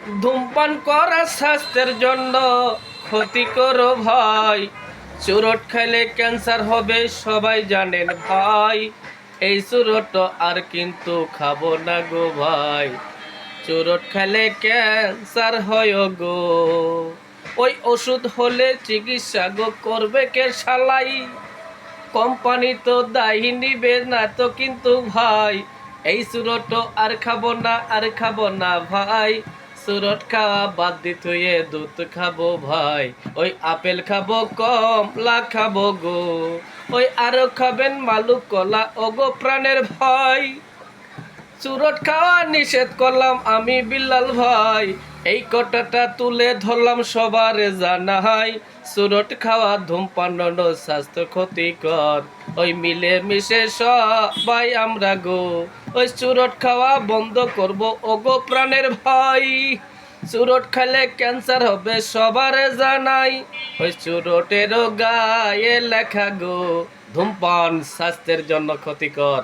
ধূমপান করা স্বাস্থ্যের জন্য ক্ষতিকর ভাই। চুরট খাইলে ক্যান্সার হবে সবাই জানেন ভাই। এই চুরট আর কিন্তু খাবো না গো ভাই। চুরট খাইলে ক্যান্সার হয় গো। ওই ওষুধ হলে চিকিৎসা গো করবে কে শালাই। কোম্পানি তো দায়ী নিবে না তো কিন্তু ভাই। এই চুরট আর খাবো না, আর খাবো না ভাই। চুরট খাওয়া বাদ দিতে হয়ে দুধ খাবো ভাই। ওই আপেল খাবো, কমলা খাবো গো। ওই আরো খাবেন মালু কলা ওগো প্রাণের ভাই। চুরট খাওয়া নিষেধ করলাম আমি বিল্লাল ভাই। এই কথাটা তুলে ধরলাম সবার জানাই। চুরট খাওয়া ধূমপান স্বাস্থ্য ক্ষতিকর। ওই মিলে মিশে সবাই আমরা গো। ওই চুরট খাওয়া বন্ধ করব ওগো প্রাণের ভাই। চুরট খেলে ক্যান্সার হবে সবার জানাই। ওই চুরটেরও গায়ে লেখা গো, ধূমপান স্বাস্থ্যের জন্য ক্ষতিকর।